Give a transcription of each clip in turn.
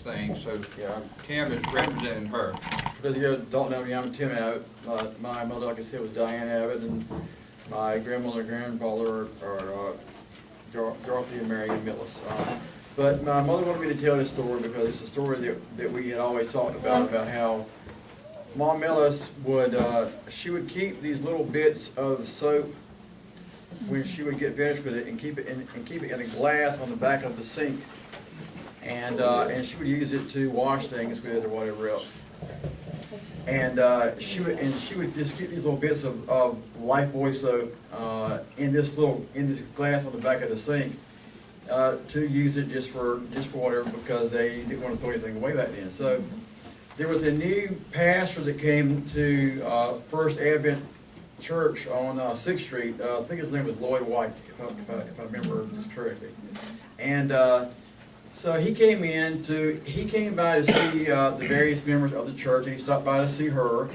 thing, so Yeah. Tim is representing her. For those of you that don't know me, I'm Tim Abbott. My mother, like I said, was Diane Abbott, and my grandmother and grandfather are Dorothy and Marion Millis. But my mother wanted me to tell this story because it's a story that we had always talked about how Mom Millis she would keep these little bits of soap when she would get finished with it and keep it in a glass on the back of the sink. And she would use it to wash things with or whatever else. And she would just keep these little bits of Lifebuoy soap in this glass on the back of the sink to use it just for whatever, because they didn't want to throw anything away back then. So there was a new pastor that came to First Advent Church on 6th Street. I think his name was Lloyd White, if I remember this correctly. And so he came by to see the various members of the church, and he stopped by to see her.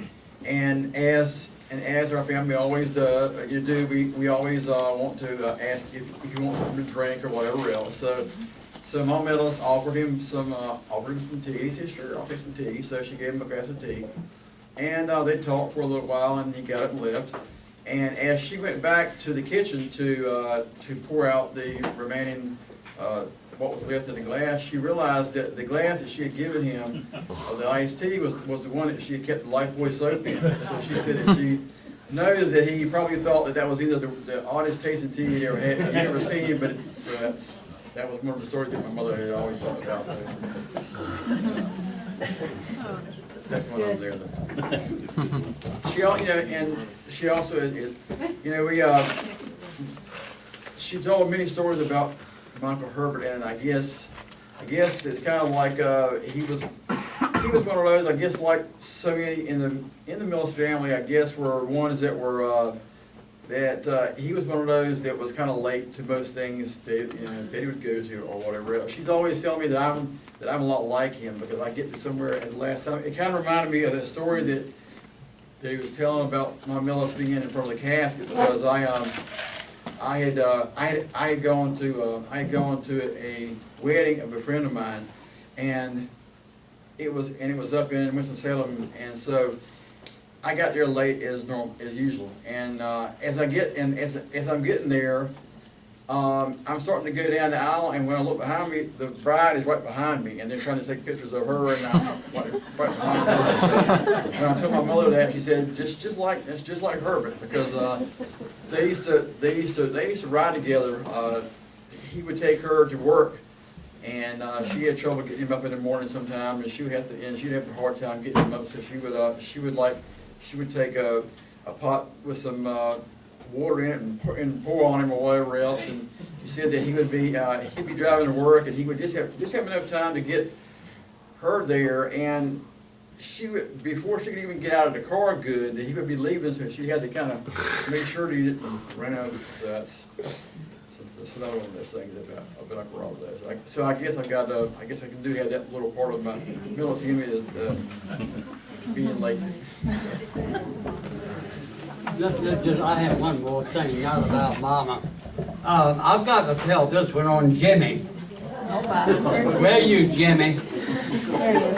And as our family always do, we always want to ask if you want something to drink or whatever else. So Mom Millis offered him some tea. He said, "Sure, I'll take some tea." So she gave him a glass of tea, and they talked for a little while, and he got up and left. And as she went back to the kitchen to pour out the remaining what was left in the glass, she realized that the glass that she had given him of the iced tea was the one that she had kept the Lifebuoy soap in. So she said that she knows that he probably thought that was either the oddest tasting tea he'd ever seen, but that was one of the stories that my mother had always talked about. That's one of them there. She also is, she told many stories about my Uncle Herbert, and I guess it's kind of like he was one of those. I guess like so many in the Millis family, I guess were ones that were he was one of those that was kind of late to most things that he would go to or whatever else. She's always telling me that I'm a lot like him because I get to somewhere at the last time. It kind of reminded me of that story that he was telling about my Millis being in front of the casket, because I had gone to a wedding of a friend of mine, and it was up in Winston-Salem, and so I got there late as usual. And as I'm getting there, I'm starting to go down the aisle, and when I look behind me, the bride is right behind me, and they're trying to take pictures of her, and I'm right behind her. When I told my mother that, she said, "That's just like Herbert," because they used to ride together. He would take her to work, and she had trouble getting him up in the morning sometimes, and she'd have a hard time getting him up. So she would take a pot with some water in it and pour on him or whatever else. And he said that he'd be driving to work, and he would just have enough time to get her there, and before she could even get out of the car good, that he would be leaving, so she had to kind of make sure that he didn't run over. So that's another one of those things about Uncle Robert. So I guess I can do have that little part of my Millis in me that being late. I have one more thing, not about Mama. I've got to tell this one on Jimmy. Where are you, Jimmy? There he is.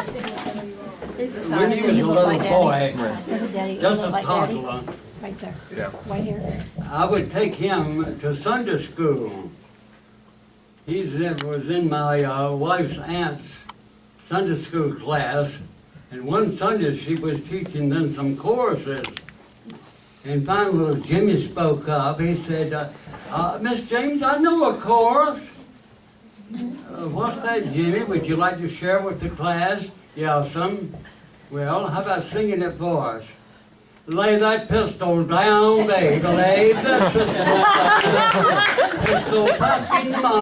When he was a little boy, Doesn't Daddy just a look like Daddy? toddler, Right there. Yeah. Right here. I would take him to Sunday school. He was in my wife's aunt's Sunday school class, and one Sunday she was teaching them some choruses. And finally little Jimmy spoke up. He said, "Miss James, I know a chorus." "What's that, Jimmy? Would you like to share with the class?" "Yeah, some." "Well, how about singing it for us?" "Lay that pistol down, baby, lay that pistol down. Pistol packing